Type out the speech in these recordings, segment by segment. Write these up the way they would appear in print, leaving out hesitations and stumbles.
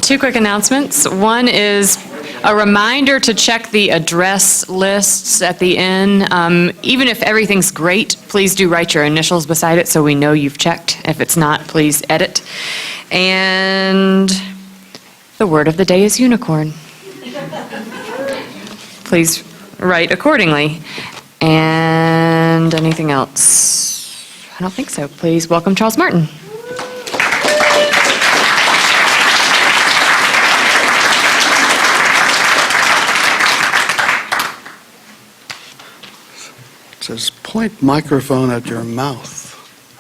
Two quick announcements. One is a reminder to check the address lists at the inn. Even if everything's great, please do write your initials beside it so we know you've checked. If it's not, please edit. And the word of the day is unicorn. Please write accordingly. And anything else? I don't think so. Please welcome Charles Martin. It says, point microphone at your mouth.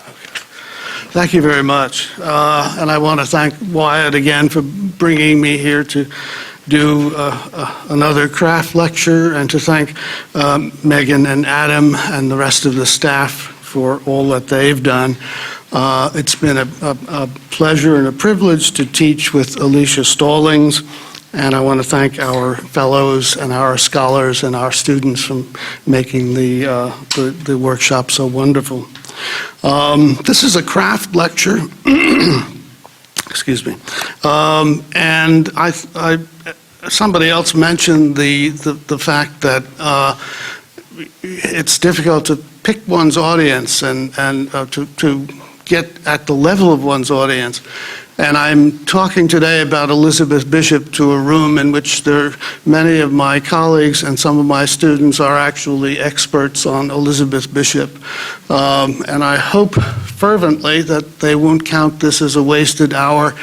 Okay. Thank you very much. And I want to thank Wyatt again for bringing me here to do another craft lecture, and to thank Megan and Adam and the rest of the staff for all that they've done. It's been a pleasure and a privilege to teach with Alicia Stallings. And I want to thank our fellows and our scholars and our students for making the workshop so wonderful. This is a craft lecture. Excuse me. And somebody else mentioned the fact that it's difficult to pick one's audience and to get at the level of one's audience. And I'm talking today about Elizabeth Bishop to a room in which many of my colleagues and some of my students are actually experts on Elizabeth Bishop. And I hope fervently that they won't count this as a wasted hour,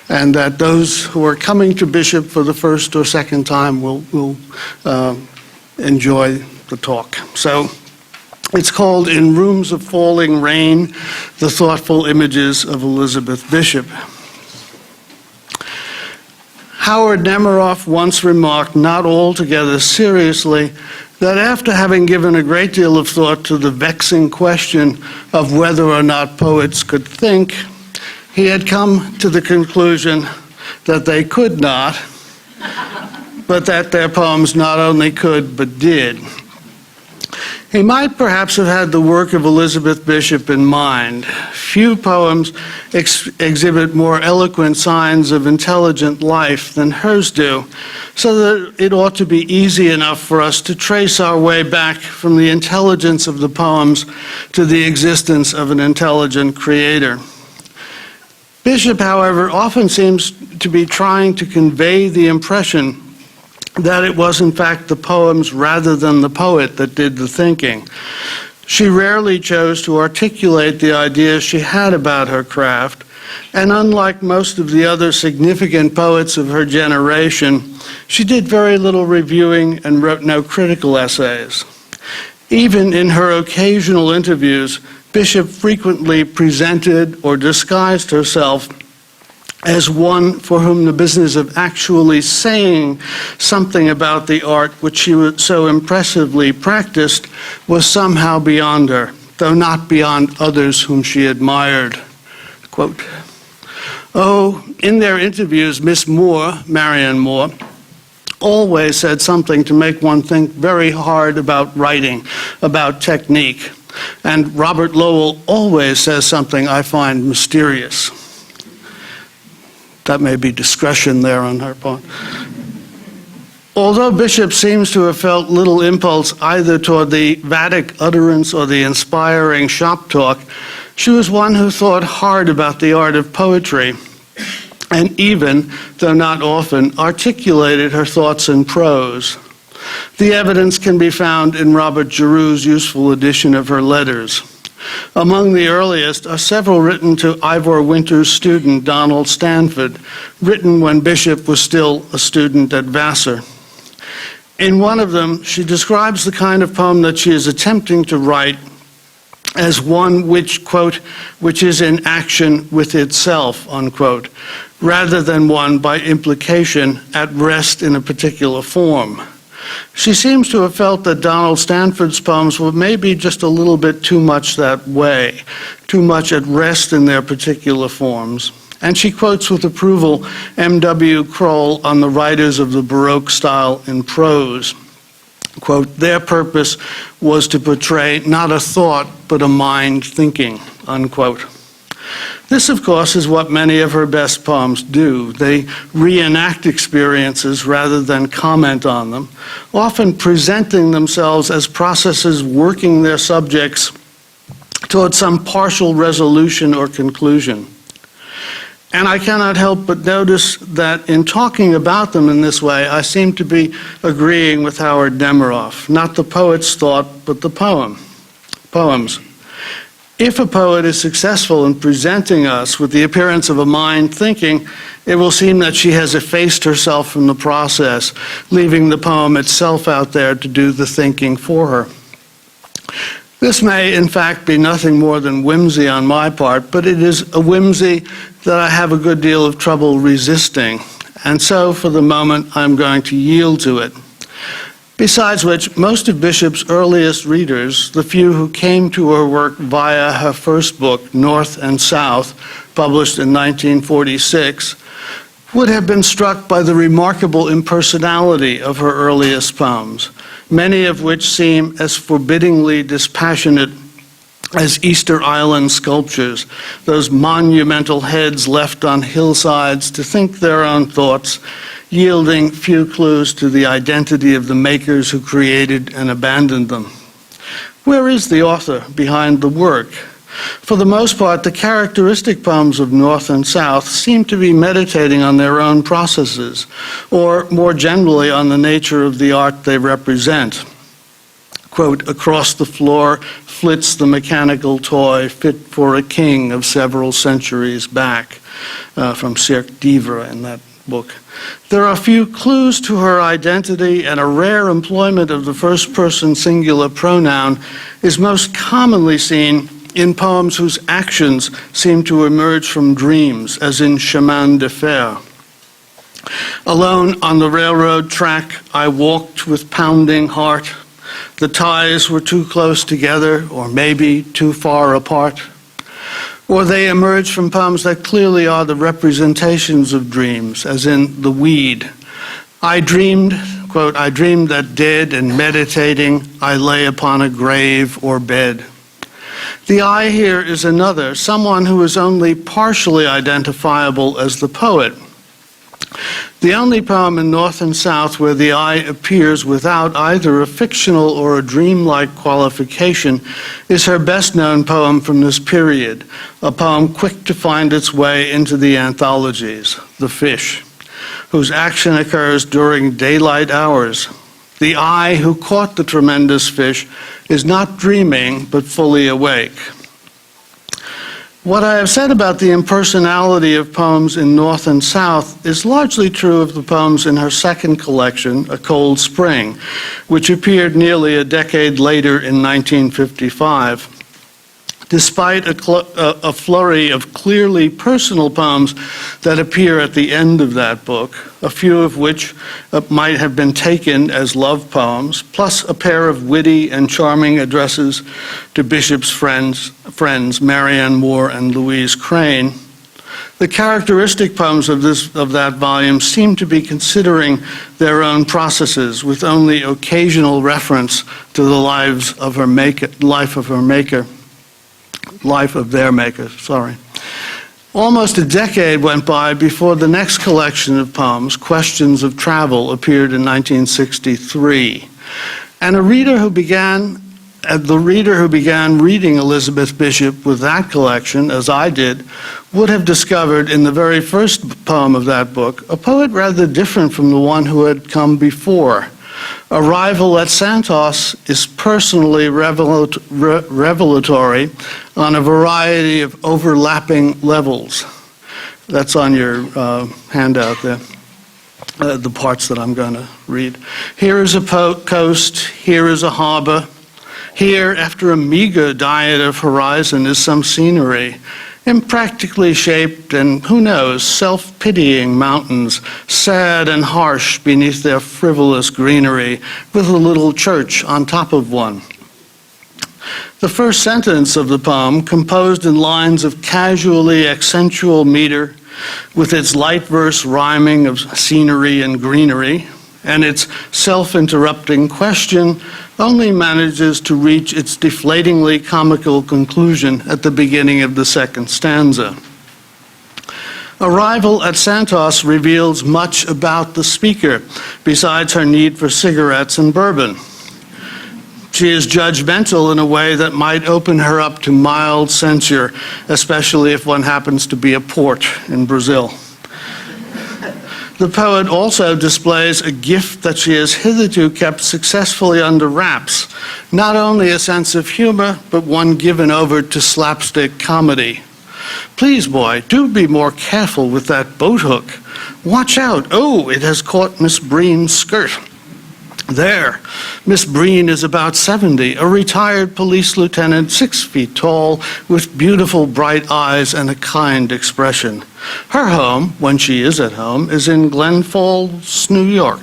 and that those who are coming to Bishop for the first or second time will enjoy the talk. So it's called In Rooms of Falling Rain, The Thoughtful Images of Elizabeth Bishop. Howard Nemiroff once remarked, not altogether seriously, that after having given a great deal of thought to the vexing question of whether or not poets could think, he had come to the conclusion that they could not, but that their poems not only could, but did. He might perhaps have had the work of Elizabeth Bishop in mind. Few poems exhibit more eloquent signs of intelligent life than hers do, so that it ought to be easy enough for us to trace our way back from the intelligence of the poems to the existence of an intelligent creator. Bishop, however, often seems to be trying to convey the impression that it was in fact the poems rather than the poet that did the thinking. She rarely chose to articulate the ideas she had about her craft, and unlike most of the other significant poets of her generation, she did very little reviewing and wrote no critical essays. Even in her occasional interviews, Bishop frequently presented or disguised herself as one for whom the business of actually saying something about the art which she so impressively practiced was somehow beyond her, though not beyond others whom she admired. Quote, "Oh, in their interviews, Miss Moore, Marion Moore, always said something to make one think very hard about writing, about technique. And Robert Lowell always says something I find mysterious." That may be discretion there on her part. Although Bishop seems to have felt little impulse either toward the Vedic utterance or the inspiring shop talk, she was one who thought hard about the art of poetry, and even, though not often, articulated her thoughts in prose. The evidence can be found in Robert Giroux's useful edition of her letters. Among the earliest are several written to Ivor Winter's student, Donald Stanford, written when Bishop was still a student at Vassar. In one of them, she describes the kind of poem that she is attempting to write as one which, quote, which is in action with itself, unquote, rather than one by implication at rest in a particular form. She seems to have felt that Donald Stanford's poems were maybe just a little bit too much that way, too much at rest in their particular forms. And she quotes with approval M.W. Kroll on the writers of the Baroque style in prose. Quote, "Their purpose was to portray not a thought, but a mind thinking," unquote. This, of course, is what many of her best poems do. They reenact experiences rather than comment on them, often presenting themselves as processes working their subjects toward some partial resolution or conclusion. And I cannot help but notice that in talking about them in this way, I seem to be agreeing with Howard Nemeroff, not the poet's thought, but the poems. If a poet is successful in presenting us with the appearance of a mind thinking, it will seem that she has effaced herself from the process, leaving the poem itself out there to do the thinking for her. This may, in fact, be nothing more than whimsy on my part, but it is a whimsy that I have a good deal of trouble resisting, and so, for the moment, I'm going to yield to it. Besides which, most of Bishop's earliest readers, the few who came to her work via her first book, North and South, published in 1946, would have been struck by the remarkable impersonality of her earliest poems, many of which seem as forbiddingly dispassionate as Easter Island sculptures, those monumental heads left on hillsides to think their own thoughts, yielding few clues to the identity of the makers who created and abandoned them. Where is the author behind the work? For the most part, the characteristic poems of North and South seem to be meditating on their own processes, or more generally on the nature of the art they represent. Quote, across the floor flits the mechanical toy fit for a king of several centuries back, from Cirque d'Ivre in that book. There are few clues to her identity, and a rare employment of the first-person singular pronoun is most commonly seen in poems whose actions seem to emerge from dreams, as in Chemin de Fer. Alone on the railroad track, I walked with pounding heart. The ties were too close together, or maybe too far apart. Or they emerge from poems that clearly are the representations of dreams, as in The Weed. I dreamed, quote, I dreamed that dead and meditating, I lay upon a grave or bed. The I here is another, someone who is only partially identifiable as the poet. The only poem in North and South where the I appears without either a fictional or a dreamlike qualification is her best-known poem from this period, a poem quick to find its way into the anthologies, The Fish, whose action occurs during daylight hours. The I who caught the tremendous fish is not dreaming, but fully awake. What I have said about the impersonality of poems in North and South is largely true of the poems in her second collection, A Cold Spring, which appeared nearly a decade later in 1955. Despite a flurry of clearly personal poems that appear at the end of that book, a few of which might have been taken as love poems, plus a pair of witty and charming addresses to Bishop's friends Marianne Moore and Louise Crane, the characteristic poems of that volume seem to be considering their own processes with only occasional reference to the life of their maker. Almost a decade went by before the next collection of poems, Questions of Travel, appeared in 1963. And the reader who began reading Elizabeth Bishop with that collection, as I did, would have discovered in the very first poem of that book a poet rather different from the one who had come before. Arrival at Santos is personally revelatory on a variety of overlapping levels. That's on your handout there, the parts that I'm going to read. Here is a coast, here is a harbor. Here, after a meager diet of horizon, is some scenery, impractically shaped and, who knows, self-pitying mountains, sad and harsh beneath their frivolous greenery, with a little church on top of one. The first sentence of the poem, composed in lines of casually accentual meter, with its light verse rhyming of scenery and greenery, and its self-interrupting question, only manages to reach its deflatingly comical conclusion at the beginning of the second stanza. Arrival at Santos reveals much about the speaker, besides her need for cigarettes and bourbon. She is judgmental in a way that might open her up to mild censure, especially if one happens to be a port in Brazil. The poet also displays a gift that she has hitherto kept successfully under wraps, not only a sense of humor, but one given over to slapstick comedy. Please, boy, do be more careful with that boat hook. Watch out. Oh, it has caught Miss Breen's skirt. There, Miss Breen is about 70, a retired police lieutenant, 6 feet tall, with beautiful bright eyes and a kind expression. Her home, when she is at home, is in Glen Falls, New York.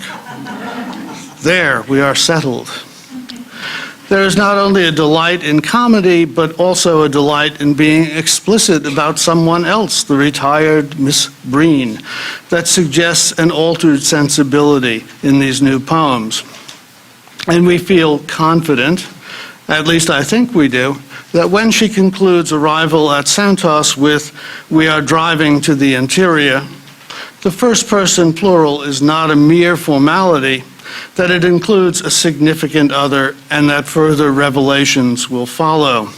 There, we are settled. There is not only a delight in comedy, but also a delight in being explicit about someone else, the retired Miss Breen, that suggests an altered sensibility in these new poems. And we feel confident, at least I think we do, that when she concludes Arrival at Santos with, "We are driving to the interior," the first person plural is not a mere formality, that it includes a significant other, and that further revelations will follow.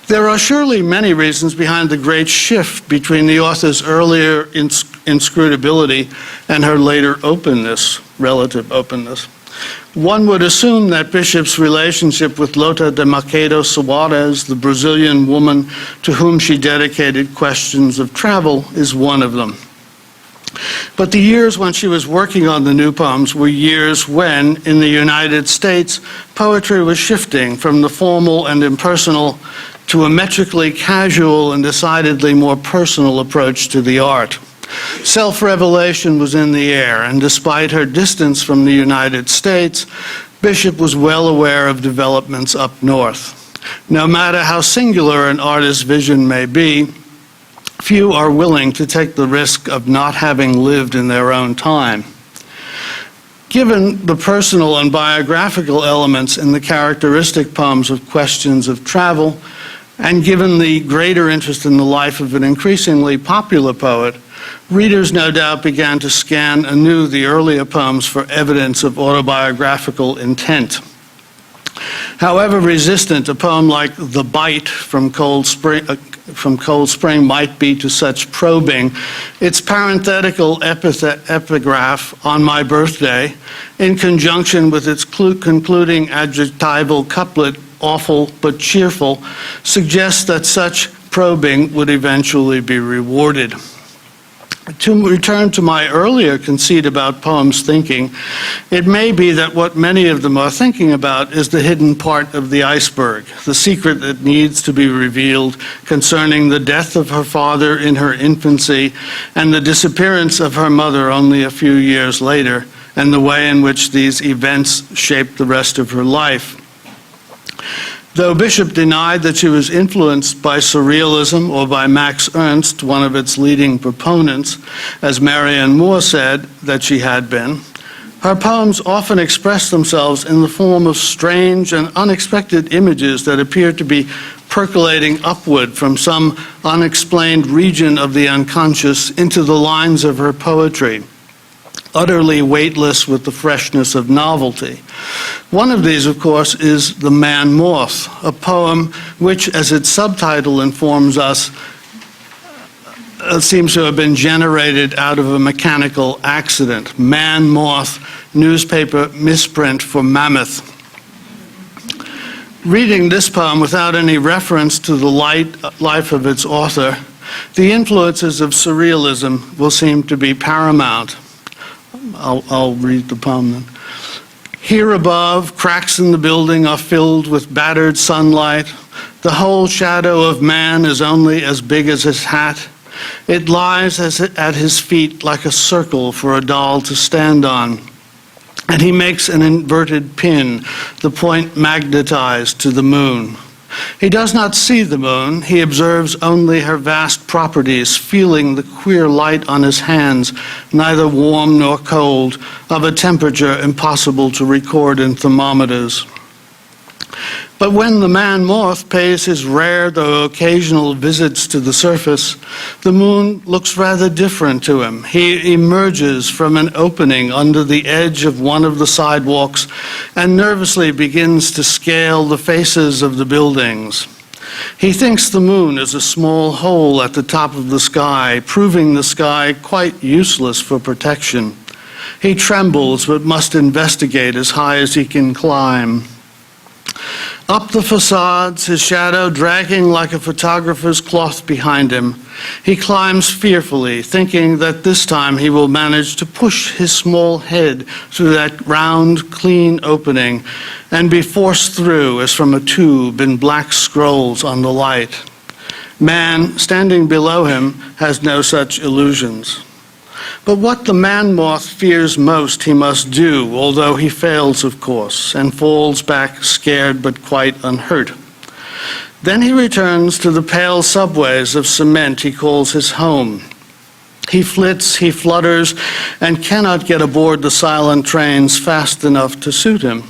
There are surely many reasons behind the great shift between the author's earlier inscrutability and her later openness, relative openness. One would assume that Bishop's relationship with Lota de Macedo Soares, the Brazilian woman to whom she dedicated Questions of Travel, is one of them. But the years when she was working on the new poems were years when, in the United States, poetry was shifting from the formal and impersonal to a metrically casual and decidedly more personal approach to the art. Self-revelation was in the air, and despite her distance from the United States, Bishop was well aware of developments up north. No matter how singular an artist's vision may be, few are willing to take the risk of not having lived in their own time. Given the personal and biographical elements in the characteristic poems of Questions of Travel, and given the greater interest in the life of an increasingly popular poet, readers no doubt began to scan anew the earlier poems for evidence of autobiographical intent. However resistant a poem like The Bite from Cold Spring might be to such probing, its parenthetical epigraph, On My Birthday, in conjunction with its concluding adjectival couplet, Awful but Cheerful, suggests that such probing would eventually be rewarded. To return to my earlier conceit about poems thinking, it may be that what many of them are thinking about is the hidden part of the iceberg, the secret that needs to be revealed concerning the death of her father in her infancy and the disappearance of her mother only a few years later, and the way in which these events shaped the rest of her life. Though Bishop denied that she was influenced by surrealism or by Max Ernst, one of its leading proponents, as Marianne Moore said that she had been, her poems often express themselves in the form of strange and unexpected images that appear to be percolating upward from some unexplained region of the unconscious into the lines of her poetry, utterly weightless with the freshness of novelty. One of these, of course, is The Man-Moth, a poem which, as its subtitle informs us, seems to have been generated out of a mechanical accident. Man-Moth, newspaper misprint for mammoth. Reading this poem without any reference to the life of its author, the influences of surrealism will seem to be paramount. I'll read the poem then. Here above, cracks in the building are filled with battered sunlight. The whole shadow of man is only as big as his hat. It lies at his feet like a circle for a doll to stand on. And he makes an inverted pin, the point magnetized to the moon. He does not see the moon. He observes only her vast properties, feeling the queer light on his hands, neither warm nor cold, of a temperature impossible to record in thermometers. But when the man-moth pays his rare though occasional visits to the surface, the moon looks rather different to him. He emerges from an opening under the edge of one of the sidewalks and nervously begins to scale the faces of the buildings. He thinks the moon is a small hole at the top of the sky, proving the sky quite useless for protection. He trembles but must investigate as high as he can climb. Up the facades, his shadow dragging like a photographer's cloth behind him, he climbs fearfully, thinking that this time he will manage to push his small head through that round, clean opening and be forced through as from a tube in black scrolls on the light. Man, standing below him, has no such illusions. But what the man-moth fears most he must do, although he fails, of course, and falls back scared but quite unhurt. Then he returns to the pale subways of cement he calls his home. He flits, he flutters, and cannot get aboard the silent trains fast enough to suit him.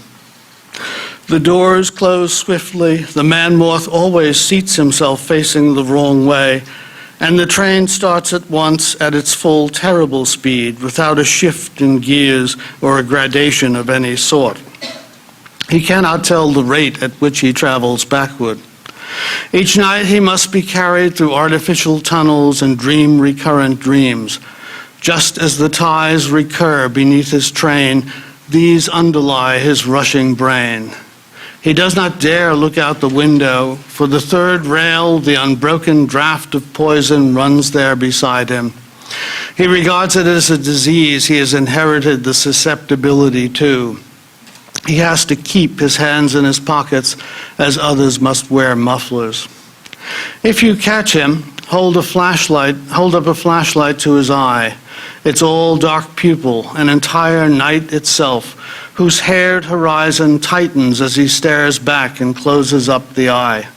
The doors close swiftly, the man-moth always seats himself facing the wrong way, and the train starts at once at its full terrible speed without a shift in gears or a gradation of any sort. He cannot tell the rate at which he travels backward. Each night he must be carried through artificial tunnels and dream recurrent dreams. Just as the ties recur beneath his train, these underlie his rushing brain. He does not dare look out the window. For the third rail, the unbroken draft of poison runs there beside him. He regards it as a disease he has inherited the susceptibility to. He has to keep his hands in his pockets as others must wear mufflers. If you catch him, hold up a flashlight to his eye. Its all dark pupil, an entire night itself, whose haired horizon tightens as he stares back and closes up the eye.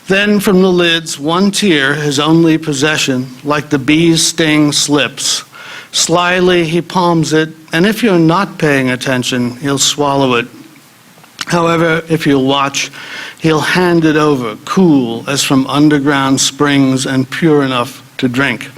Then from the lids, one tear, his only possession, like the bee's sting, slips. Slyly he palms it, and if you're not paying attention, he'll swallow it. However, if you'll watch, he'll hand it over, cool as from underground springs and pure enough to drink.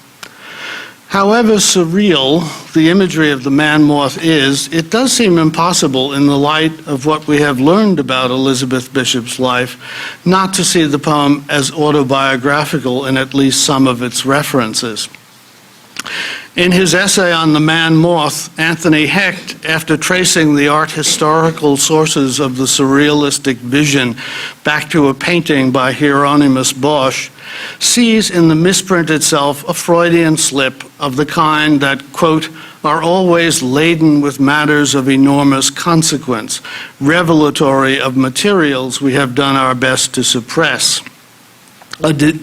However surreal the imagery of the man-moth is, it does seem impossible in the light of what we have learned about Elizabeth Bishop's life not to see the poem as autobiographical in at least some of its references. In his essay on the man-moth, Anthony Hecht, after tracing the art historical sources of the surrealistic vision back to a painting by Hieronymus Bosch, sees in the misprint itself a Freudian slip of the kind that, quote, are always laden with matters of enormous consequence, revelatory of materials we have done our best to suppress.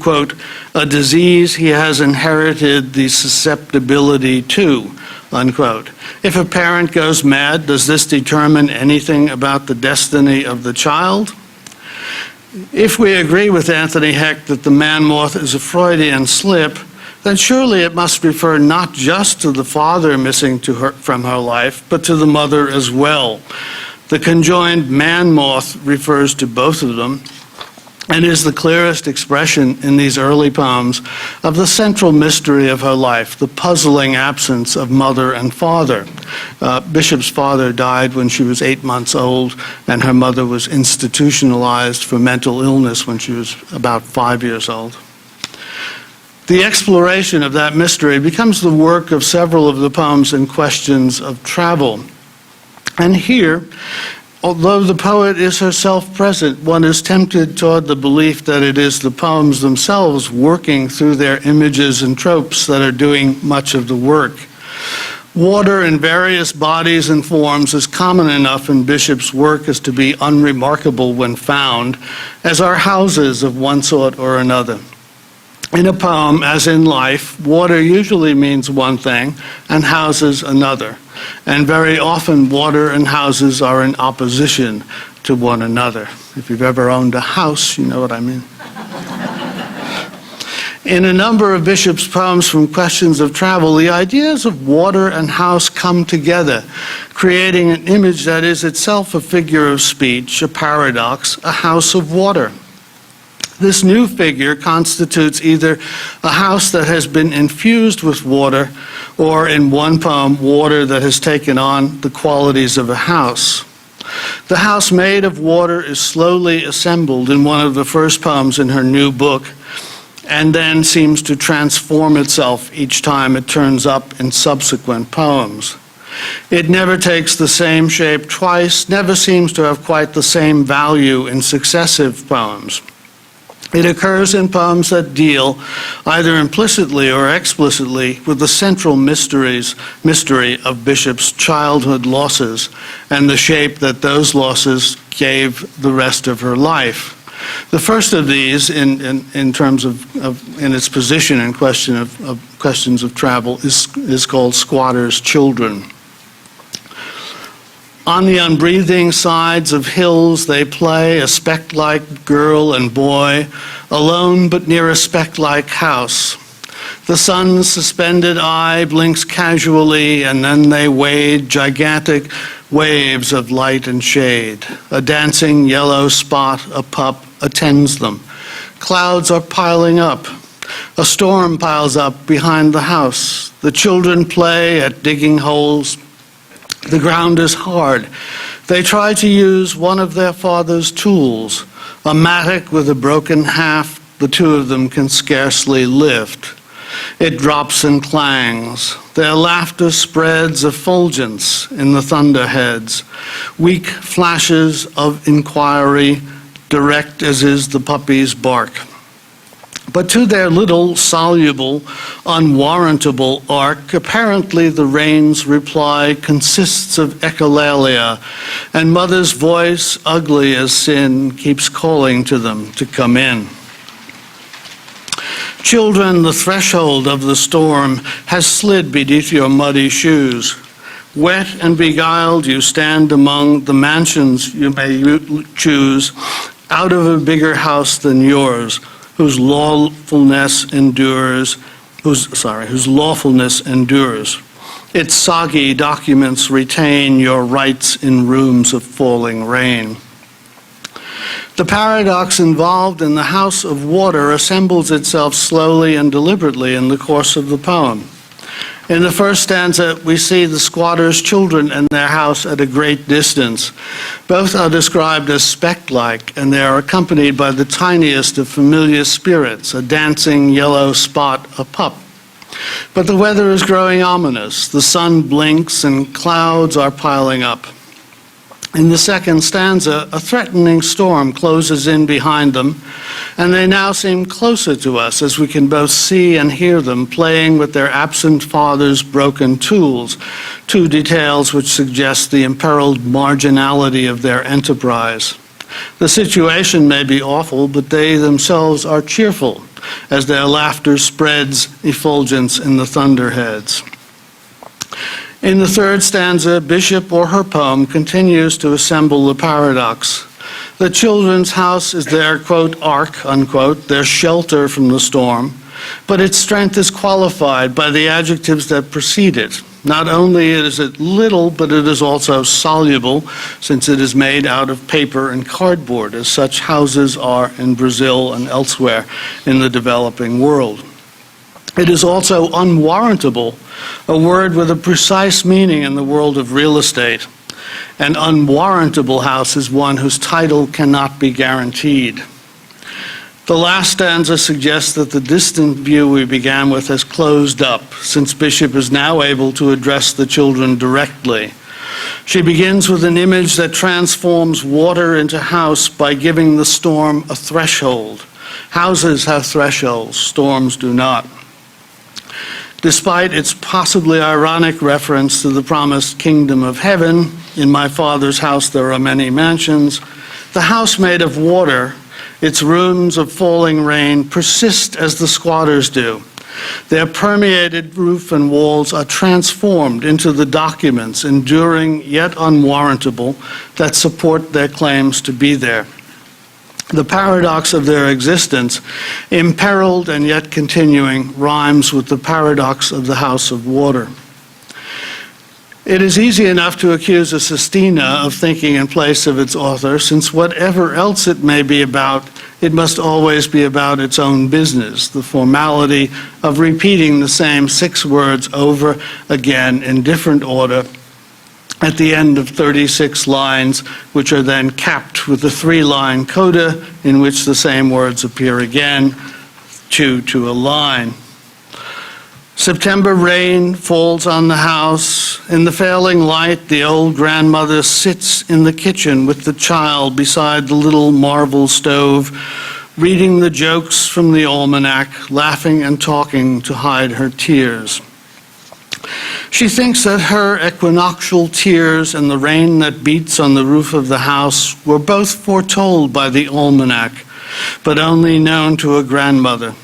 Quote, a disease he has inherited the susceptibility to, unquote. If a parent goes mad, does this determine anything about the destiny of the child? If we agree with Anthony Hecht that the man-moth is a Freudian slip, then surely it must refer not just to the father missing from her life, but to the mother as well. The conjoined man-moth refers to both of them, and is the clearest expression in these early poems of the central mystery of her life, the puzzling absence of mother and father. Bishop's father died when she was 8 months old, and her mother was institutionalized for mental illness when she was about 5 years old. The exploration of that mystery becomes the work of several of the poems in questions of travel. And here, although the poet is herself present, one is tempted toward the belief that it is the poems themselves working through their images and tropes that are doing much of the work. Water in various bodies and forms is common enough in Bishop's work as to be unremarkable when found, as are houses of one sort or another. In a poem, as in life, water usually means one thing and houses another. And very often water and houses are in opposition to one another. If you've ever owned a house, you know what I mean. In a number of Bishop's poems from Questions of Travel, the ideas of water and house come together, creating an image that is itself a figure of speech, a paradox, a house of water. This new figure constitutes either a house that has been infused with water, or in one poem, water that has taken on the qualities of a house. The house made of water is slowly assembled in one of the first poems in her new book, and then seems to transform itself each time it turns up in subsequent poems. It never takes the same shape twice, never seems to have quite the same value in successive poems. It occurs in poems that deal, either implicitly or explicitly, with the central mystery of Bishop's childhood losses and the shape that those losses gave the rest of her life. The first of these, in terms of in its position in Questions of Travel, is called Squatter's Children. On the unbreathing sides of hills they play, a speck-like girl and boy, alone but near a speck-like house. The sun's suspended eye blinks casually, and then they wade gigantic waves of light and shade. A dancing yellow spot, a pup, attends them. Clouds are piling up. A storm piles up behind the house. The children play at digging holes. The ground is hard. They try to use one of their father's tools, a mattock with a broken haft the two of them can scarcely lift. It drops and clangs. Their laughter spreads effulgence in the thunderheads, weak flashes of inquiry, direct as is the puppy's bark. But to their little, soluble, unwarrantable arc, apparently the rain's reply consists of echolalia, and mother's voice, ugly as sin, keeps calling to them to come in. Children, the threshold of the storm has slid beneath your muddy shoes. Wet and beguiled, you stand among the mansions you may choose, out of a bigger house than yours, whose lawfulness endures. Its soggy documents retain your rights in rooms of falling rain. The paradox involved in the house of water assembles itself slowly and deliberately in the course of the poem. In the first stanza, we see the squatter's children and their house at a great distance. Both are described as speck-like, and they are accompanied by the tiniest of familiar spirits, a dancing yellow spot, a pup. But the weather is growing ominous. The sun blinks and clouds are piling up. In the second stanza, a threatening storm closes in behind them, and they now seem closer to us as we can both see and hear them playing with their absent father's broken tools, two details which suggest the imperiled marginality of their enterprise. The situation may be awful, but they themselves are cheerful as their laughter spreads effulgence in the thunderheads. In the third stanza, Bishop, or her poem, continues to assemble the paradox. The children's house is their, quote, ark, unquote, their shelter from the storm, but its strength is qualified by the adjectives that precede it. Not only is it little, but it is also soluble, since it is made out of paper and cardboard, as such houses are in Brazil and elsewhere in the developing world. It is also unwarrantable, a word with a precise meaning in the world of real estate. An unwarrantable house is one whose title cannot be guaranteed. The last stanza suggests that the distant view we began with has closed up, since Bishop is now able to address the children directly. She begins with an image that transforms water into house by giving the storm a threshold. Houses have thresholds, storms do not. Despite its possibly ironic reference to the promised kingdom of heaven, in my Father's house there are many mansions, the house made of water, its rooms of falling rain, persist as the squatters do. Their permeated roof and walls are transformed into the documents, enduring yet unwarrantable, that support their claims to be there. The paradox of their existence, imperiled and yet continuing, rhymes with the paradox of the house of water. It is easy enough to accuse a sestina of thinking in place of its author, since whatever else it may be about, it must always be about its own business, the formality of repeating the same 6 words over again in different order at the end of 36 lines, which are then capped with a 3-line coda in which the same words appear again, 2 to a line. September rain falls on the house. In the failing light, the old grandmother sits in the kitchen with the child beside the little marble stove, reading the jokes from the almanac, laughing and talking to hide her tears. She thinks that her equinoctial tears and the rain that beats on the roof of the house were both foretold by the almanac, but only known to a grandmother.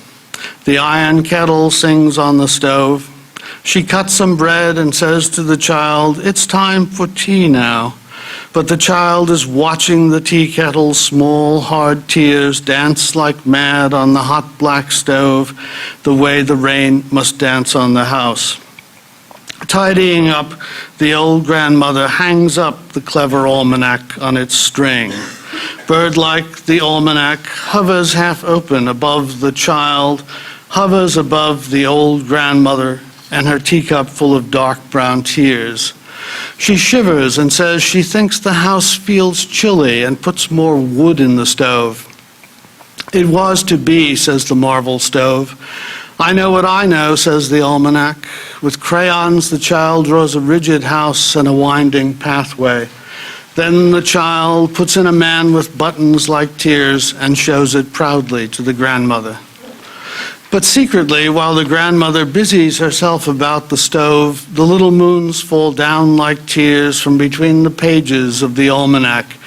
The iron kettle sings on the stove. She cuts some bread and says to the child, "It's time for tea now." But the child is watching the tea kettle's small, hard tears dance like mad on the hot black stove, the way the rain must dance on the house. Tidying up, the old grandmother hangs up the clever almanac on its string. Bird-like, the almanac hovers half open above the child, hovers above the old grandmother and her teacup full of dark brown tears. She shivers and says she thinks the house feels chilly and puts more wood in the stove. "It was to be," says the marble stove. "I know what I know," says the almanac. With crayons, the child draws a rigid house and a winding pathway. Then the child puts in a man with buttons like tears and shows it proudly to the grandmother. But secretly, while the grandmother busies herself about the stove, the little moons fall down like tears from between the pages of the almanac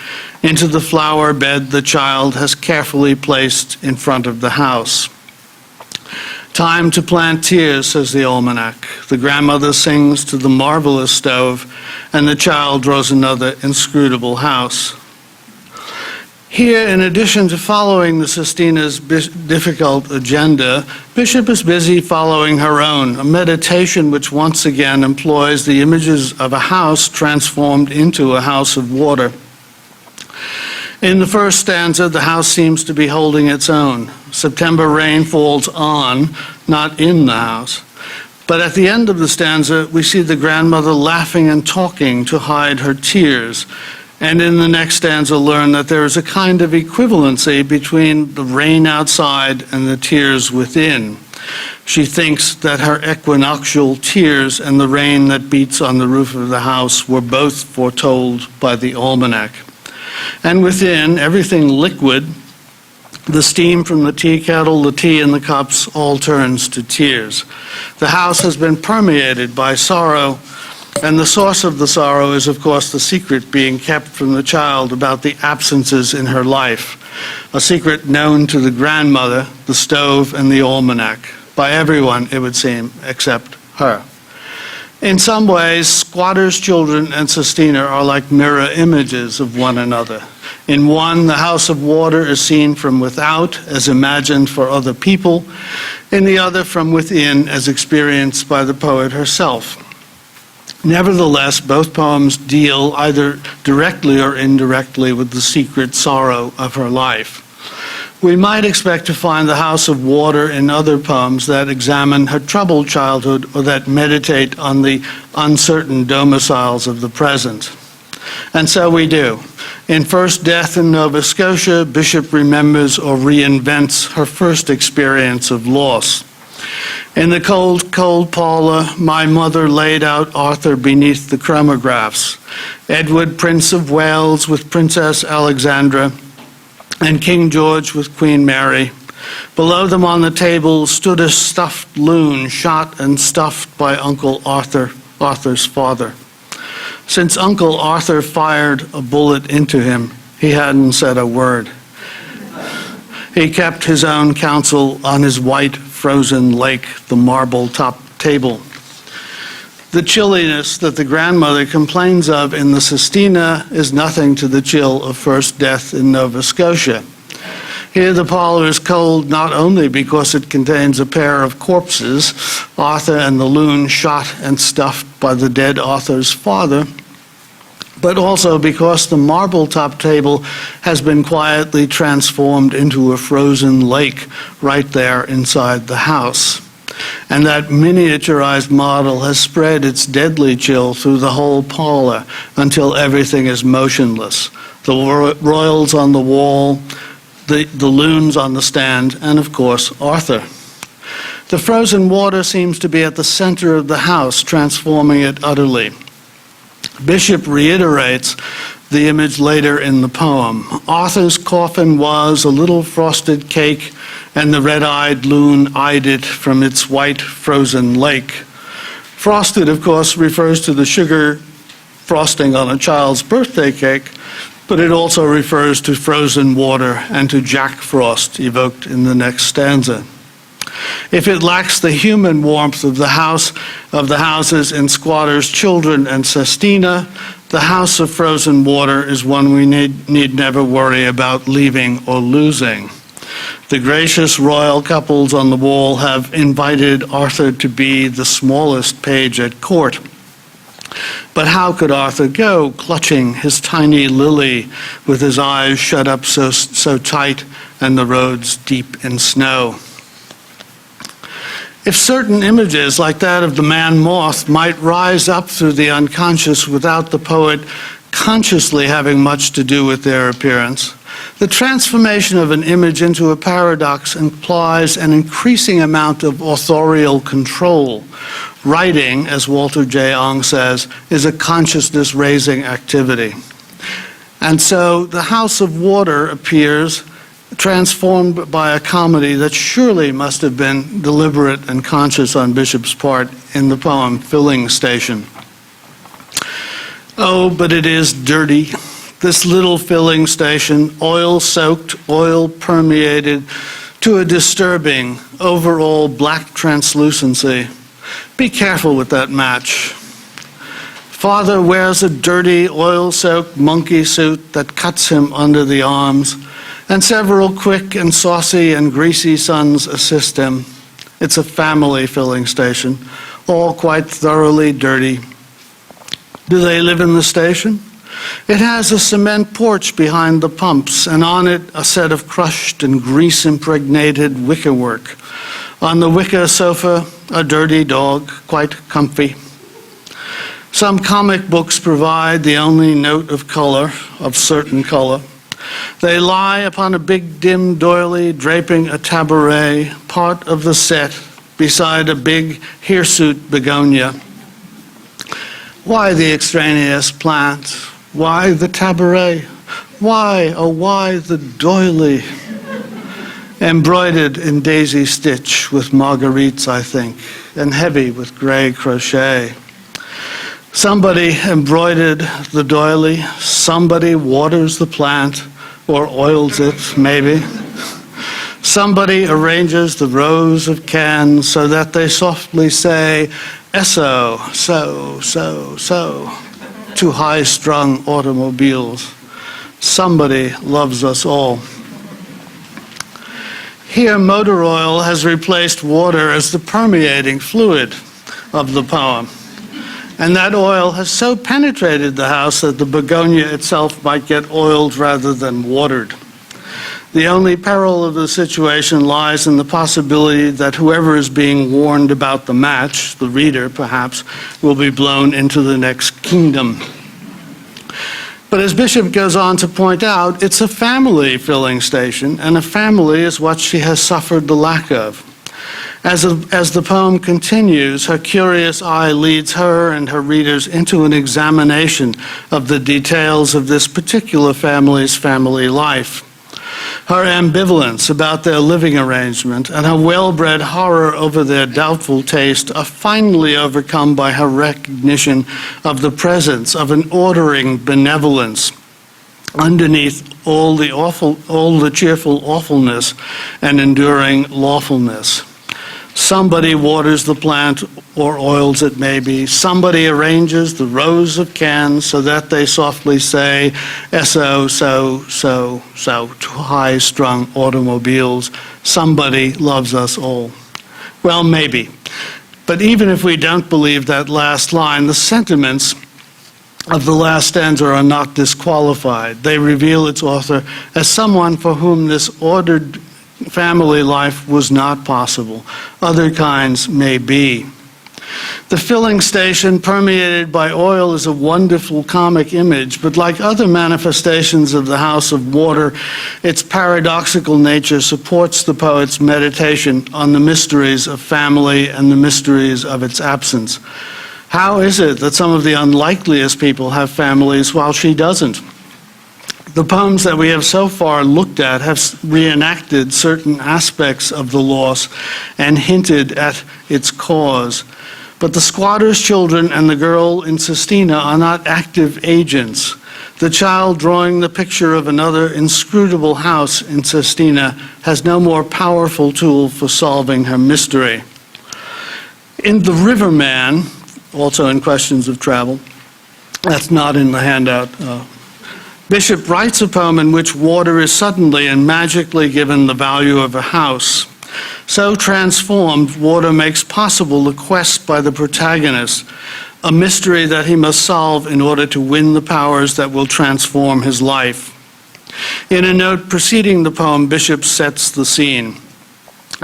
into the flower bed the child has carefully placed in front of the house. "Time to plant tears," says the almanac. The grandmother sings to the marvelous stove, and the child draws another inscrutable house. Here, in addition to following the sestina's difficult agenda, Bishop is busy following her own, a meditation which once again employs the images of a house transformed into a house of water. In the first stanza, the house seems to be holding its own. September rain falls on, not in the house. But at the end of the stanza, we see the grandmother laughing and talking to hide her tears. And in the next stanza, learn that there is a kind of equivalency between the rain outside and the tears within. She thinks that her equinoctial tears and the rain that beats on the roof of the house were both foretold by the almanac. And within, everything liquid, the steam from the tea kettle, the tea in the cups, all turns to tears. The house has been permeated by sorrow, and the source of the sorrow is, of course, the secret being kept from the child about the absences in her life, a secret known to the grandmother, the stove, and the almanac, by everyone, it would seem, except her. In some ways, Squatter's Children and Sestina are like mirror images of one another. In one, the house of water is seen from without, as imagined for other people. In the other, from within, as experienced by the poet herself. Nevertheless, both poems deal either directly or indirectly with the secret sorrow of her life. We might expect to find the house of water in other poems that examine her troubled childhood or that meditate on the uncertain domiciles of the present. And so we do. In First Death in Nova Scotia, Bishop remembers or reinvents her first experience of loss. In the cold, cold parlor, my mother laid out Arthur beneath the chromographs, Edward, Prince of Wales, with Princess Alexandra, and King George with Queen Mary. Below them on the table stood a stuffed loon, shot and stuffed by Uncle Arthur, Arthur's father. Since Uncle Arthur fired a bullet into him, he hadn't said a word. He kept his own counsel on his white frozen lake, the marble-top table. The chilliness that the grandmother complains of in the Sestina is nothing to the chill of First Death in Nova Scotia. Here the parlor is cold not only because it contains a pair of corpses, Arthur and the loon shot and stuffed by the dead Arthur's father, but also because the marble-top table has been quietly transformed into a frozen lake right there inside the house. And that miniaturized model has spread its deadly chill through the whole parlor until everything is motionless. The royals on the wall, the loons on the stand, and of course, Arthur. The frozen water seems to be at the center of the house, transforming it utterly. Bishop reiterates the image later in the poem. Arthur's coffin was a little frosted cake, and the red-eyed loon eyed it from its white frozen lake. Frosted, of course, refers to the sugar frosting on a child's birthday cake, but it also refers to frozen water and to Jack Frost, evoked in the next stanza. If it lacks the human warmth of the houses in Squatter's Children and Sestina, the House of Frozen Water is one we need never worry about leaving or losing. The gracious royal couples on the wall have invited Arthur to be the smallest page at court. But how could Arthur go, clutching his tiny lily with his eyes shut up so tight and the roads deep in snow? If certain images, like that of the Man-Moth, might rise up through the unconscious without the poet consciously having much to do with their appearance, the transformation of an image into a paradox implies an increasing amount of authorial control. Writing, as Walter J. Ong says, is a consciousness-raising activity. And so the House of Water appears transformed by a comedy that surely must have been deliberate and conscious on Bishop's part in the poem Filling Station. Oh, but it is dirty. This little filling station, oil-soaked, oil-permeated, to a disturbing, overall black translucency. Be careful with that match. Father wears a dirty, oil-soaked monkey suit that cuts him under the arms, and several quick and saucy and greasy sons assist him. It's a family filling station, all quite thoroughly dirty. Do they live in the station? It has a cement porch behind the pumps, and on it a set of crushed and grease-impregnated wickerwork. On the wicker sofa, a dirty dog, quite comfy. Some comic books provide the only note of color, of certain color. They lie upon a big dim doily draping a tabouret, part of the set, beside a big hirsute begonia. Why the extraneous plant? Why the tabouret? Why, oh why the doily? Embroidered in daisy stitch with marguerites, I think, and heavy with gray crochet. Somebody embroidered the doily, somebody waters the plant, or oils it, maybe. Somebody arranges the rows of cans so that they softly say, "Eso, so, so, so," to high-strung automobiles. Somebody loves us all. Here, motor oil has replaced water as the permeating fluid of the poem. And that oil has so penetrated the house that the begonia itself might get oiled rather than watered. The only peril of the situation lies in the possibility that whoever is being warned about the match, the reader perhaps, will be blown into the next kingdom. But as Bishop goes on to point out, it's a family filling station, and a family is what she has suffered the lack of. As the poem continues, her curious eye leads her and her readers into an examination of the details of this particular family's family life. Her ambivalence about their living arrangement and her well-bred horror over their doubtful taste are finally overcome by her recognition of the presence of an ordering benevolence underneath all the cheerful awfulness and enduring lawfulness. Somebody waters the plant or oils it maybe. Somebody arranges the rows of cans so that they softly say, S-O, so, to high-strung automobiles. Somebody loves us all. Well, maybe. But even if we don't believe that last line, the sentiments of the last stanza are not disqualified. They reveal its author as someone for whom this ordered family life was not possible. Other kinds may be. The filling station permeated by oil is a wonderful comic image, but like other manifestations of the house of water, its paradoxical nature supports the poet's meditation on the mysteries of family and the mysteries of its absence. How is it that some of the unlikeliest people have families while she doesn't? The poems that we have so far looked at have reenacted certain aspects of the loss and hinted at its cause. But the squatter's children and the girl in Sestina are not active agents. The child drawing the picture of another inscrutable house in Sestina has no more powerful tool for solving her mystery. In The Riverman, also in Questions of Travel, that's not in the handout, Bishop writes a poem in which water is suddenly and magically given the value of a house. So transformed, water makes possible the quest by the protagonist, a mystery that he must solve in order to win the powers that will transform his life. In a note preceding the poem, Bishop sets the scene.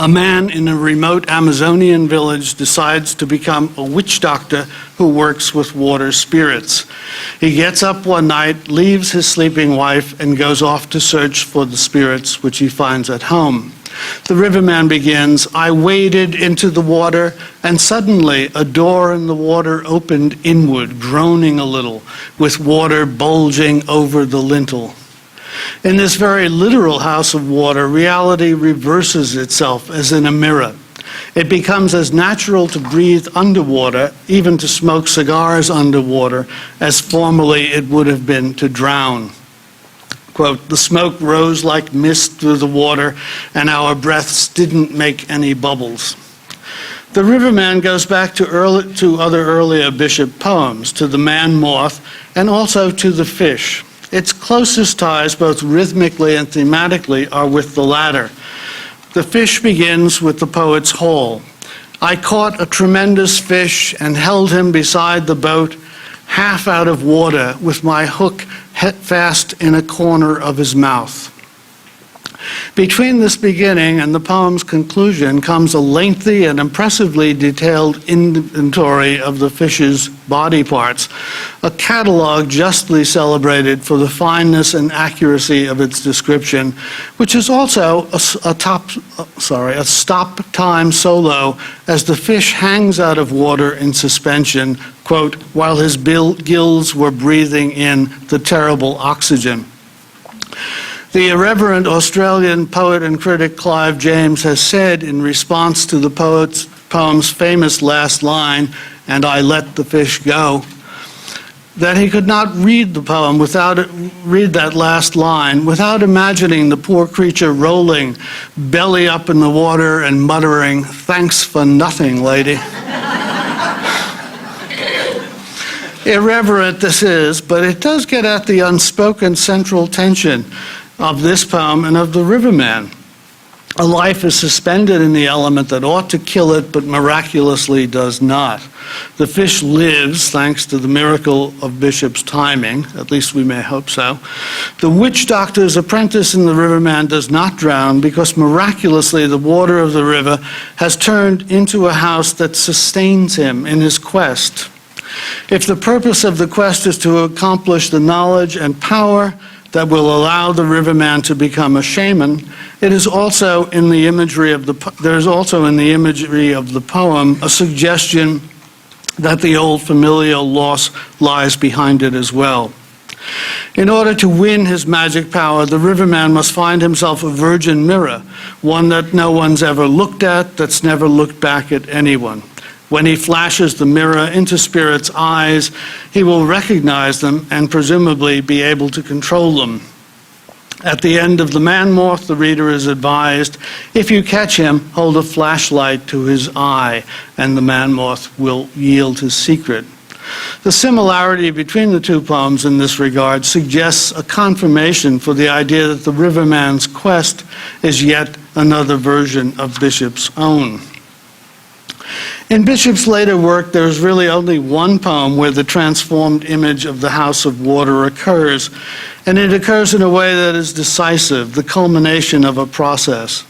A man in a remote Amazonian village decides to become a witch doctor who works with water spirits. He gets up one night, leaves his sleeping wife, and goes off to search for the spirits, which he finds at home. The Riverman begins, I waded into the water, and suddenly a door in the water opened inward, groaning a little, with water bulging over the lintel. In this very literal house of water, reality reverses itself as in a mirror. It becomes as natural to breathe underwater, even to smoke cigars underwater, as formerly it would have been to drown. Quote, the smoke rose like mist through the water, and our breaths didn't make any bubbles. The Riverman goes back to other earlier Bishop poems, to the Man-Moth, and also to the fish. Its closest ties, both rhythmically and thematically, are with the latter. The fish begins with the poet's haul. I caught a tremendous fish and held him beside the boat, half out of water, with my hook fast in a corner of his mouth. Between this beginning and the poem's conclusion comes a lengthy and impressively detailed inventory of the fish's body parts, a catalog justly celebrated for the fineness and accuracy of its description, which is also a stop-time solo as the fish hangs out of water in suspension, quote, while his gills were breathing in the terrible oxygen. The irreverent Australian poet and critic Clive James has said in response to the poem's famous last line, and I let the fish go, that he could not read the poem read that last line without imagining the poor creature rolling belly up in the water and muttering, thanks for nothing, lady. Irreverent this is, but it does get at the unspoken central tension of this poem and of the Riverman. A life is suspended in the element that ought to kill it, but miraculously does not. The fish lives, thanks to the miracle of Bishop's timing, at least we may hope so. The witch doctor's apprentice in the Riverman does not drown because miraculously the water of the river has turned into a house that sustains him in his quest. If the purpose of the quest is to accomplish the knowledge and power that will allow the Riverman to become a shaman, it is also in the imagery of there is also in the imagery of the poem a suggestion that the old familial loss lies behind it as well. In order to win his magic power, the Riverman must find himself a virgin mirror, one that no one's ever looked at, that's never looked back at anyone. When he flashes the mirror into spirits' eyes, he will recognize them and presumably be able to control them. At the end of the Man-Moth, the reader is advised, if you catch him, hold a flashlight to his eye, and the Man-Moth will yield his secret. The similarity between the two poems in this regard suggests a confirmation for the idea that the Riverman's quest is yet another version of Bishop's own. In Bishop's later work, there is really only one poem where the transformed image of the house of water occurs, and it occurs in a way that is decisive, the culmination of a process.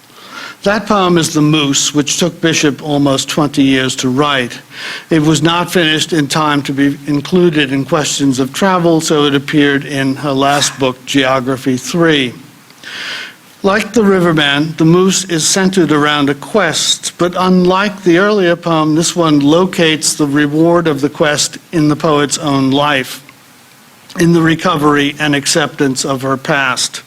That poem is The Moose, which took Bishop almost 20 years to write. It was not finished in time to be included in Questions of Travel, so it appeared in her last book, Geography 3. Like the Riverman, The Moose is centered around a quest, but unlike the earlier poem, this one locates the reward of the quest in the poet's own life, in the recovery and acceptance of her past.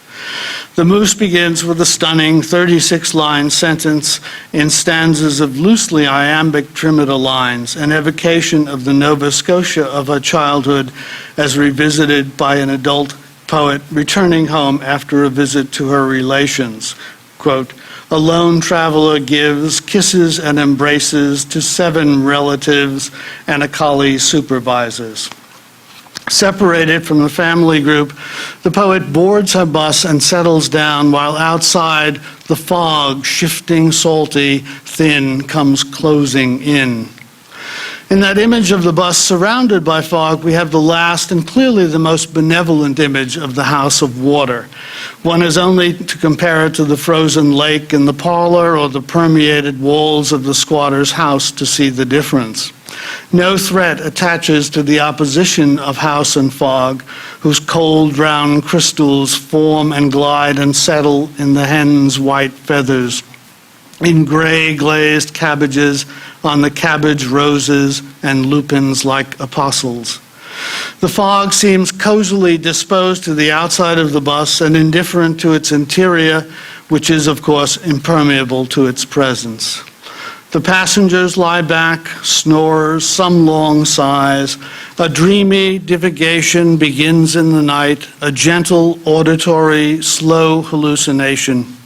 The Moose begins with a stunning 36-line sentence in stanzas of loosely iambic trimeter lines, an evocation of the Nova Scotia of her childhood as revisited by an adult poet returning home after a visit to her relations. Quote, a lone traveler gives kisses and embraces to 7 relatives and a collie supervisors. Separated from the family group, the poet boards her bus and settles down while outside the fog, shifting, salty, thin, comes closing in. In that image of the bus surrounded by fog, we have the last and clearly the most benevolent image of the house of water. One is only to compare it to the frozen lake in the parlor or the permeated walls of the squatter's house to see the difference. No threat attaches to the opposition of house and fog, whose cold round crystals form and glide and settle in the hen's white feathers, in gray glazed cabbages on the cabbage roses and lupins like apostles. The fog seems cozily disposed to the outside of the bus and indifferent to its interior, which is, of course, impermeable to its presence. The passengers lie back, snores, some long sighs. A dreamy divagation begins in the night, a gentle, auditory, slow hallucination.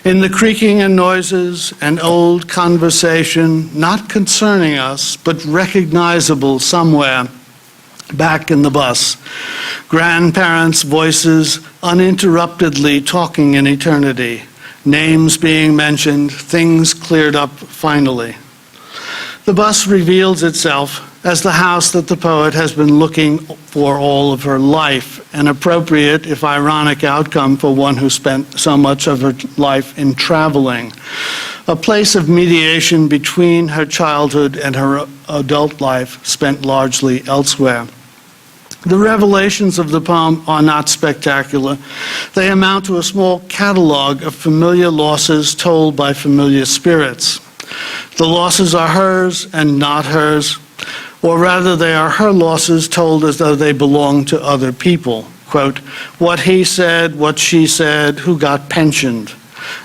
In the creaking and noises, an old conversation, not concerning us, but recognizable somewhere back in the bus. Grandparents' voices uninterruptedly talking in eternity. Names being mentioned, things cleared up finally. The bus reveals itself as the house that the poet has been looking for all of her life, an appropriate, if ironic, outcome for one who spent so much of her life in traveling. A place of mediation between her childhood and her adult life spent largely elsewhere. The revelations of the poem are not spectacular. They amount to a small catalog of familiar losses told by familiar spirits. The losses are hers and not hers, or rather they are her losses told as though they belong to other people. Quote, what he said, what she said, who got pensioned.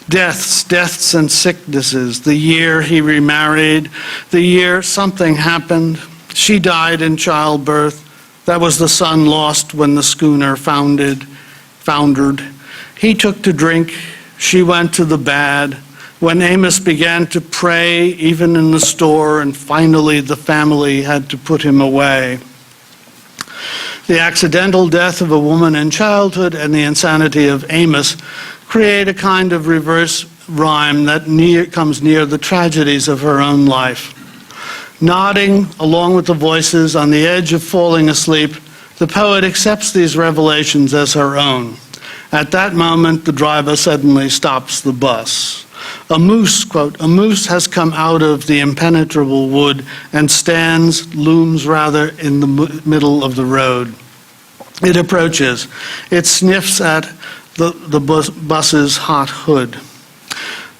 Deaths and sicknesses, the year he remarried, the year something happened. She died in childbirth. That was the son lost when the schooner foundered. He took to drink. She went to the bad. When Amos began to pray, even in the store, and finally the family had to put him away. The accidental death of a woman in childhood and the insanity of Amos create a kind of reverse rhyme that comes near the tragedies of her own life. Nodding along with the voices on the edge of falling asleep, the poet accepts these revelations as her own. At that moment, the driver suddenly stops the bus. A moose, quote, a moose has come out of the impenetrable wood and looms rather, in the middle of the road. It approaches. It sniffs at the bus's hot hood.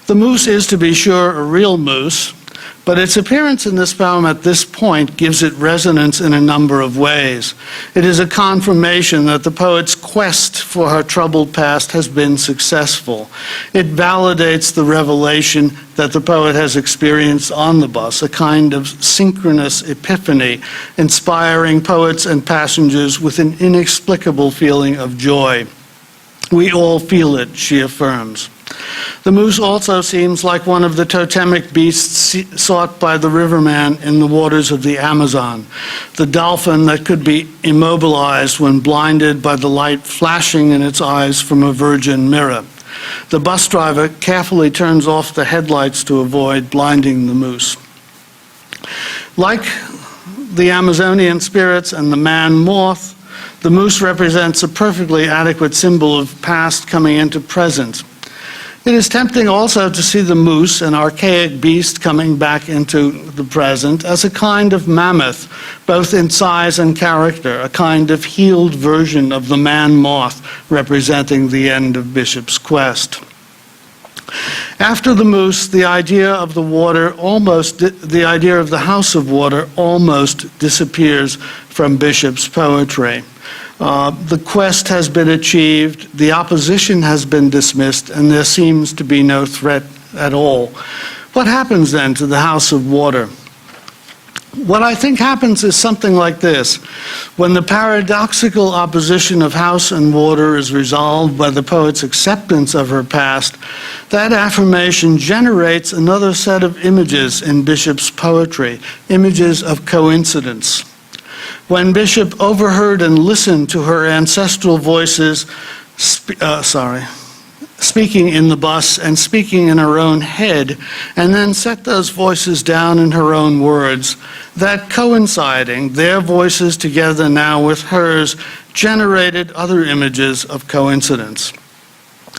The moose is, to be sure, a real moose, but its appearance in this poem at this point gives it resonance in a number of ways. It is a confirmation that the poet's quest for her troubled past has been successful. It validates the revelation that the poet has experienced on the bus, a kind of synchronous epiphany, inspiring poets and passengers with an inexplicable feeling of joy. We all feel it, she affirms. The moose also seems like one of the totemic beasts sought by the Riverman in the waters of the Amazon, the dolphin that could be immobilized when blinded by the light flashing in its eyes from a virgin mirror. The bus driver carefully turns off the headlights to avoid blinding the moose. Like the Amazonian spirits and the Man-Moth, the moose represents a perfectly adequate symbol of past coming into present. It is tempting also to see the moose, an archaic beast coming back into the present, as a kind of mammoth, both in size and character, a kind of healed version of the Man-Moth representing the end of Bishop's quest. After the moose, the idea of the house of water almost disappears from Bishop's poetry. The quest has been achieved, the opposition has been dismissed, and there seems to be no threat at all. What happens then to the house of water? What I think happens is something like this. When the paradoxical opposition of house and water is resolved by the poet's acceptance of her past, that affirmation generates another set of images in Bishop's poetry, images of coincidence. When Bishop overheard and listened to her ancestral voices speaking in the bus and speaking in her own head, and then set those voices down in her own words, that coinciding, their voices together now with hers, generated other images of coincidence.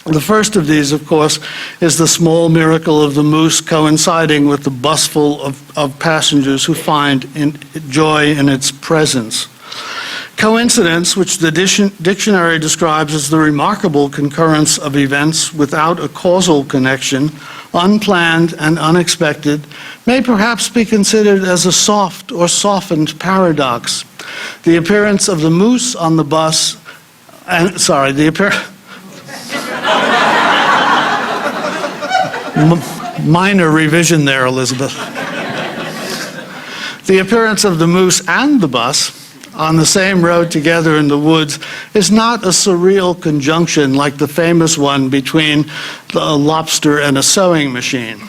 The first of these, of course, is the small miracle of the moose coinciding with the busful of passengers who find joy in its presence. Coincidence, which the dictionary describes as the remarkable concurrence of events without a causal connection, unplanned and unexpected, may perhaps be considered as a soft or softened paradox. The appearance of the moose on the bus, minor revision there, Elizabeth. The appearance of the moose and the bus on the same road together in the woods is not a surreal conjunction like the famous one between a lobster and a sewing machine.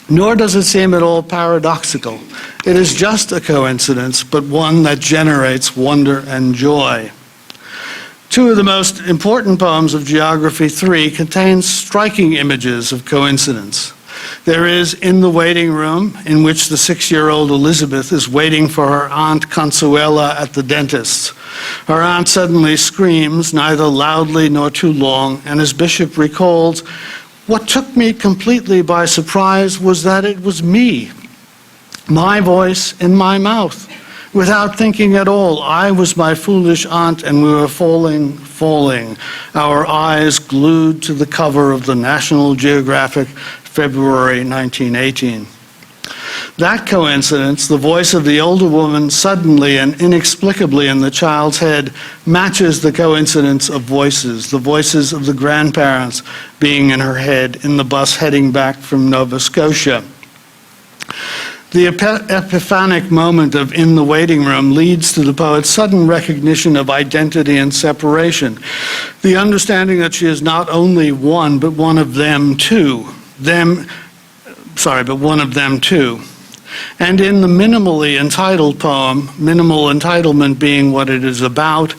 Nor does it seem at all paradoxical. It is just a coincidence, but one that generates wonder and joy. Two of the most important poems of Geography 3 contain striking images of coincidence. There is In the Waiting Room, in which the 6-year-old Elizabeth is waiting for her aunt Consuela at the dentist's. Her aunt suddenly screams, neither loudly nor too long, and as Bishop recalls, what took me completely by surprise was that it was me, my voice in my mouth. Without thinking at all, I was my foolish aunt, and we were falling, our eyes glued to the cover of the National Geographic, February 1918. That coincidence, the voice of the older woman suddenly and inexplicably in the child's head, matches the coincidence of voices, the voices of the grandparents being in her head in the bus heading back from Nova Scotia. The epiphanic moment of In the Waiting Room leads to the poet's sudden recognition of identity and separation, the understanding that she is not only one, but one of them too. But one of them too. And in the minimally entitled poem, minimal entitlement being what it is about,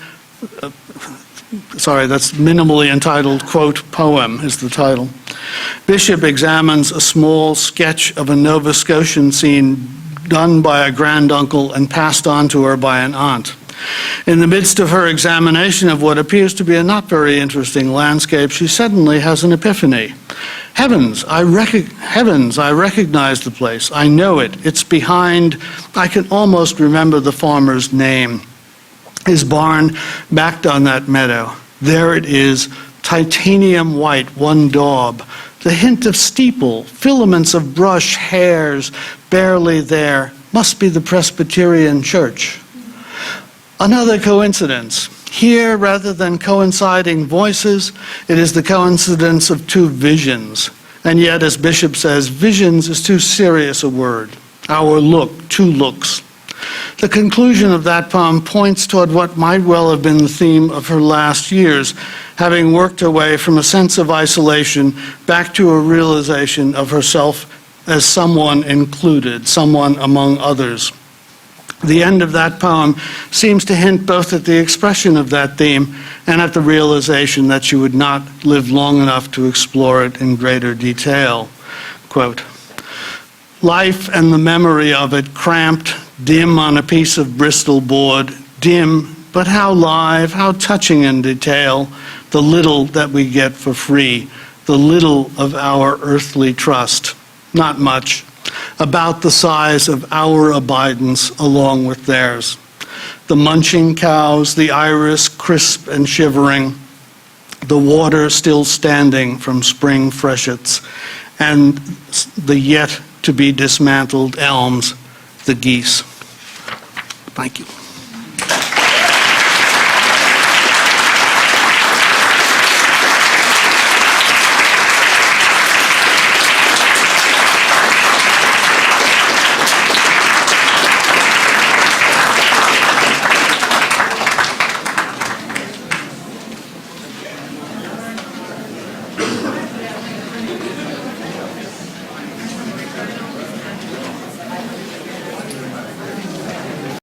that's minimally entitled, quote, poem is the title. Bishop examines a small sketch of a Nova Scotian scene done by a granduncle and passed on to her by an aunt. In the midst of her examination of what appears to be a not very interesting landscape, she suddenly has an epiphany. Heavens, I recognize the place. I know it. It's behind, I can almost remember the farmer's name. His barn backed on that meadow. There it is, titanium white, one daub. The hint of steeple, filaments of brush, hairs, barely there. Must be the Presbyterian church. Another coincidence. Here, rather than coinciding voices, it is the coincidence of two visions. And yet, as Bishop says, visions is too serious a word. Our look, two looks. The conclusion of that poem points toward what might well have been the theme of her last years, having worked her way from a sense of isolation back to a realization of herself as someone included, someone among others. The end of that poem seems to hint both at the expression of that theme and at the realization that she would not live long enough to explore it in greater detail. Quote, "Life and the memory of it cramped, dim on a piece of Bristol board, dim, but how live, how touching in detail, the little that we get for free, the little of our earthly trust, not much, about the size of our abidance along with theirs. The munching cows, the iris crisp and shivering, the water still standing from spring freshets, and the yet to be dismantled elms, the geese." Thank you.